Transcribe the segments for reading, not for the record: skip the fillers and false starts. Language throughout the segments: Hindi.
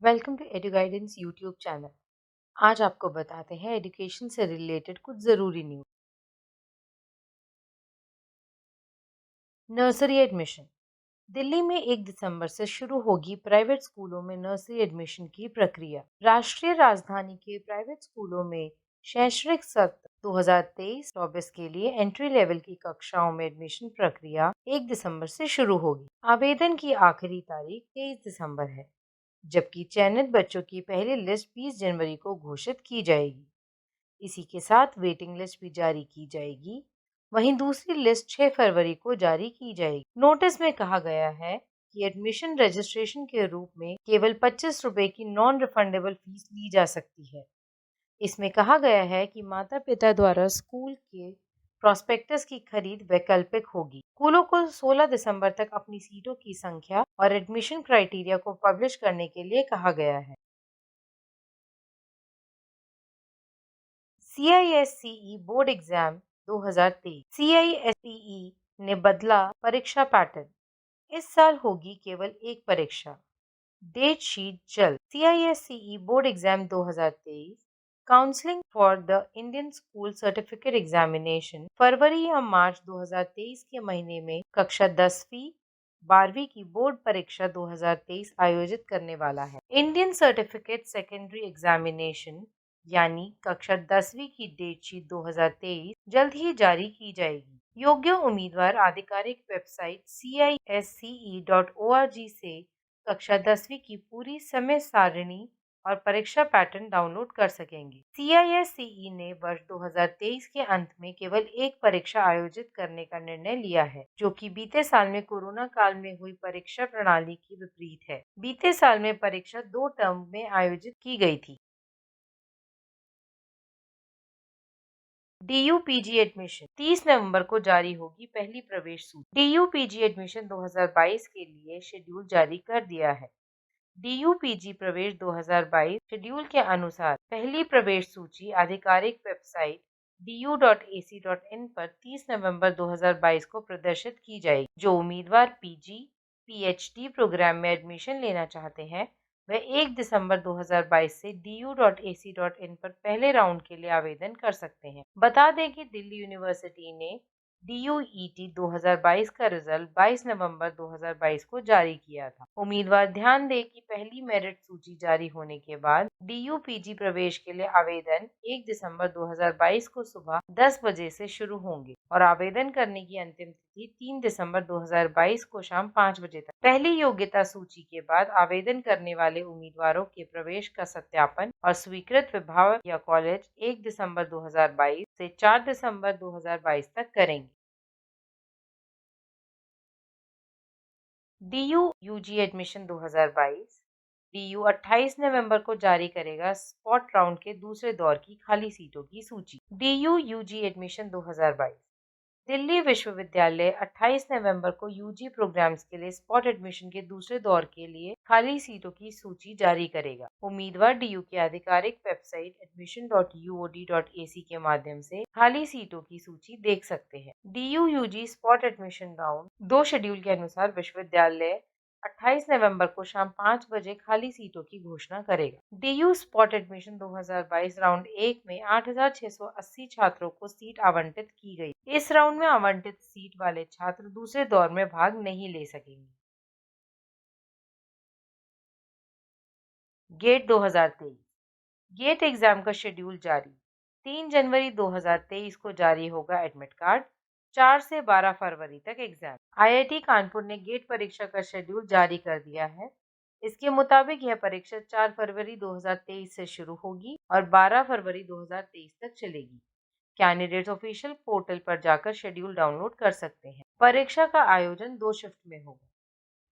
Welcome to Edu Guidance YouTube channel. आज आपको बताते हैं एजुकेशन से रिलेटेड कुछ ज़रूरी न्यूज़। Nursery admission. दिल्ली में 1 दिसंबर से शुरू होगी प्राइवेट स्कूलों में नर्सरी एडमिशन की प्रक्रिया। राष्ट्रीय राजधानी के प्राइवेट स्कूलों में शैक्षणिक सत्र 2023-24 के लिए एंट्री लेवल की कक्षाओं में एडमिशन प्रक्रिया 1 दिसंबर से शुरू होगी। आवेदन की आखिरी तारीख 23 दिसंबर है, जबकि चयनित बच्चों की पहली लिस्ट 20 जनवरी को घोषित की जाएगी। इसी के साथ वेटिंग लिस्ट भी जारी की जाएगी। वहीं दूसरी लिस्ट 6 फरवरी को जारी की जाएगी। नोटिस में कहा गया है कि एडमिशन रजिस्ट्रेशन के रूप में केवल 25 रुपए की नॉन रिफंडेबल फीस ली जा सकती है। इसमें कहा गया है कि माता पिता द्वारा स्कूल के प्रोस्पेक्टस की खरीद वैकल्पिक होगी। स्कूलों को 16 दिसंबर तक अपनी सीटों की संख्या और एडमिशन क्राइटेरिया को पब्लिश करने के लिए कहा गया है। CISCE board exam 2023। CISCE ने बदला परीक्षा पैटर्न। इस साल होगी केवल एक परीक्षा। डेट शीट जल्द। CISCE board exam 2023 counselling for the Indian School Certificate Examination फरवरी या मार्च 2023 के महीने में कक्षा 10वीं 12वीं की बोर्ड परीक्षा 2023 आयोजित करने वाला है। इंडियन सर्टिफिकेट सेकेंडरी एग्जामिनेशन यानी कक्षा 10वीं की डेट शीट 2023 जल्द ही जारी की जाएगी। योग्य उम्मीदवार आधिकारिक वेबसाइट cisce.org से कक्षा 10वीं की पूरी समय सारिणी और परीक्षा पैटर्न डाउनलोड कर सकेंगे। CISCE ने वर्ष 2023 के अंत में केवल एक परीक्षा आयोजित करने का निर्णय लिया है, जो कि बीते साल में कोरोना काल में हुई परीक्षा प्रणाली की विपरीत है। बीते साल में परीक्षा 2 टर्म में आयोजित की गई थी। DUPG एडमिशन 30 नवंबर को जारी होगी पहली प्रवेश सूची। DUPG एडमिशन 2022 के लिए शेड्यूल जारी कर दिया है। DUPG प्रवेश 2022 शेड्यूल के अनुसार पहली प्रवेश सूची आधिकारिक वेबसाइट du.ac.in पर 30 नवंबर 2022 को प्रदर्शित की जाएगी। जो उम्मीदवार PG, PhD प्रोग्राम में एडमिशन लेना चाहते हैं, वह 1 दिसंबर 2022 से du.ac.in पर पहले राउंड के लिए आवेदन कर सकते हैं। बता दें कि दिल्ली यूनिवर्सिटी ने DUET 2022 का रिजल्ट 22 नवंबर 2022 को जारी किया था। उम्मीदवार ध्यान दें कि पहली मेरिट सूची जारी होने के बाद DUPG प्रवेश के लिए आवेदन 1 दिसंबर 2022 को सुबह 10 बजे से शुरू होंगे और आवेदन करने की अंतिम तिथि 3 दिसंबर 2022 को शाम 5 बजे तक। पहली योग्यता सूची के बाद आवेदन करने वाले उम्मीदवारों के प्रवेश का सत्यापन और स्वीकृत विभाग या कॉलेज 1 दिसंबर 2022 से 4 दिसंबर 2022 तक करेंगे। DU-UG admission 2022। DU 28 नवंबर को जारी करेगा स्पॉट राउंड के दूसरे दौर की खाली सीटों की सूची। DU-UG admission 2022। दिल्ली विश्वविद्यालय 28 नवंबर को यूजी प्रोग्राम्स के लिए स्पॉट एडमिशन के दूसरे दौर के लिए खाली सीटों की सूची जारी करेगा। उम्मीदवार DU की आधिकारिक वेबसाइट admission.uod.ac के माध्यम से खाली सीटों की सूची देख सकते हैं। DU UG spot admission round 2 schedule के अनुसार विश्वविद्यालय 28 नवंबर को शाम 5 बजे खाली सीटों की घोषणा करेगा। DU स्पॉट एडमिशन 2022 राउंड 1 में 8,680 छात्रों को सीट आवंटित की गई। इस राउंड में आवंटित सीट वाले छात्र दूसरे दौर में भाग नहीं ले सकेंगे। गेट 2023। गेट एग्जाम का शेड्यूल जारी। 3 जनवरी 2023 को जारी होगा एडमिट कार्ड। 4 से 12 फरवरी तक एग्जाम। IIT कानपुर ने गेट परीक्षा का शेड्यूल जारी कर दिया है। इसके मुताबिक यह परीक्षा 4 फरवरी 2023 से शुरू होगी और 12 फरवरी 2023 तक चलेगी। कैंडिडेट्स ऑफिशियल पोर्टल पर जाकर शेड्यूल डाउनलोड कर सकते हैं। परीक्षा का आयोजन 2 शिफ्ट में होगा।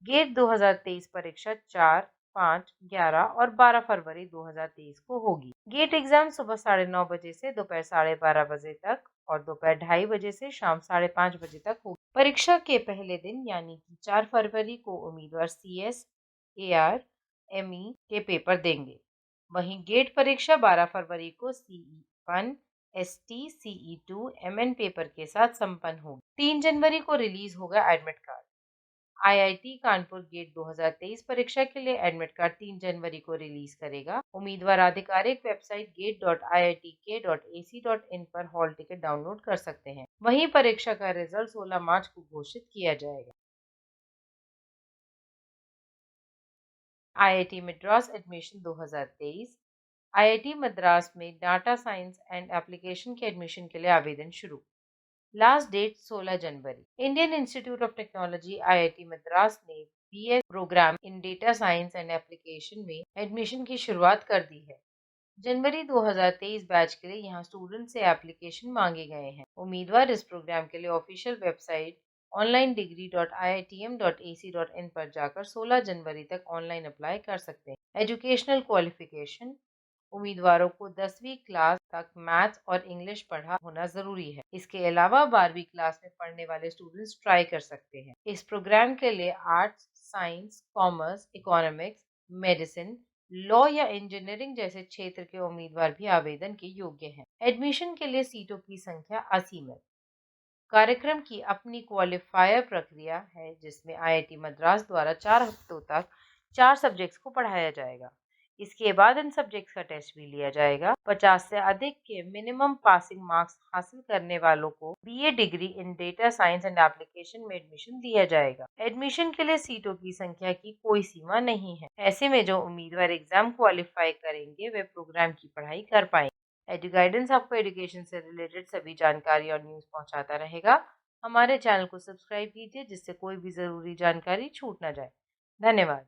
गेट 2023 परीक्षा 4, 5, 11 और 12 फरवरी 2023 को होगी। गेट एग्जाम सुबह 9:30 बजे से दोपहर 12:30 बजे तक और दोपहर 2:30 बजे से शाम 5:30 बजे तक होगी। परीक्षा के पहले दिन यानी कि 4 फरवरी को उम्मीदवार CS, AR, ME के पेपर देंगे। वहीं गेट परीक्षा 12 फरवरी को CE1, ST, CE2, MN paper के साथ संपन्न होगी। 3 जनवरी को रिलीज होगा admit card. IIT Kanpur GATE 2023 परीक्षा के लिए एडमिट कार्ड 3 जनवरी को रिलीज करेगा। उम्मीदवार आधिकारिक वेबसाइट gate.iitk.ac.in पर हॉल टिकट डाउनलोड कर सकते हैं। वहीं परीक्षा का रिजल्ट 16 मार्च को घोषित किया जाएगा। IIT Madras admission 2023। IIT Madras में डाटा साइंस एंड एप्लीकेशन के एडमिशन के लिए आवेदन शुरू। लास्ट डेट 16 जनवरी। Indian Institute of Technology IIT Madras ने BS programme in data science and application में एडमिशन की शुरुआत कर दी है। जनवरी 2023 बैच के लिए यहां स्टूडेंट से एप्लीकेशन मांगे गए हैं। उम्मीदवार इस प्रोग्राम के लिए ऑफिशियल वेबसाइट onlinedegree.iitm.ac.in पर जाकर 16 जनवरी तक ऑनलाइन अप्लाई कर सकते हैं। Educational qualification. उम्मीदवारों को 10वीं क्लास तक मैथ्स और इंग्लिश पढ़ा होना जरूरी है। इसके अलावा 12वीं क्लास में पढ़ने वाले स्टूडेंट्स ट्राई कर सकते हैं। इस प्रोग्राम के लिए arts, science, commerce, economics, medicine, law या इंजीनियरिंग जैसे क्षेत्र के उम्मीदवार भी आवेदन के योग्य हैं। एडमिशन के लिए सीटों की संख्या असीमित। कार्यक्रम की अपनी क्वालिफायर प्रक्रिया है जिसमें आईआईटी मद्रास द्वारा 4 हफ्तों तक 4 सब्जेक्ट्स को पढ़ाया जाएगा। इसके बाद इन सब्जेक्ट्स का टेस्ट भी लिया जाएगा। 50 से अधिक के मिनिमम पासिंग मार्क्स हासिल करने वालों को BA degree in data science and application में एडमिशन दिया जाएगा। एडमिशन के लिए सीटों की संख्या की कोई सीमा नहीं है। ऐसे में जो उम्मीदवार एग्जाम क्वालिफाई करेंगे वे प्रोग्राम की पढ़ाई कर पाएंगे। एडु गाइडेंस आपको एजुकेशन से रिलेटेड सभी जानकारी और न्यूज़ पहुंचाता रहेगा। हमारे चैनल को सब्सक्राइब कीजिए जिससे कोई भी ज़रूरी जानकारी छूट ना जाए। धन्यवाद।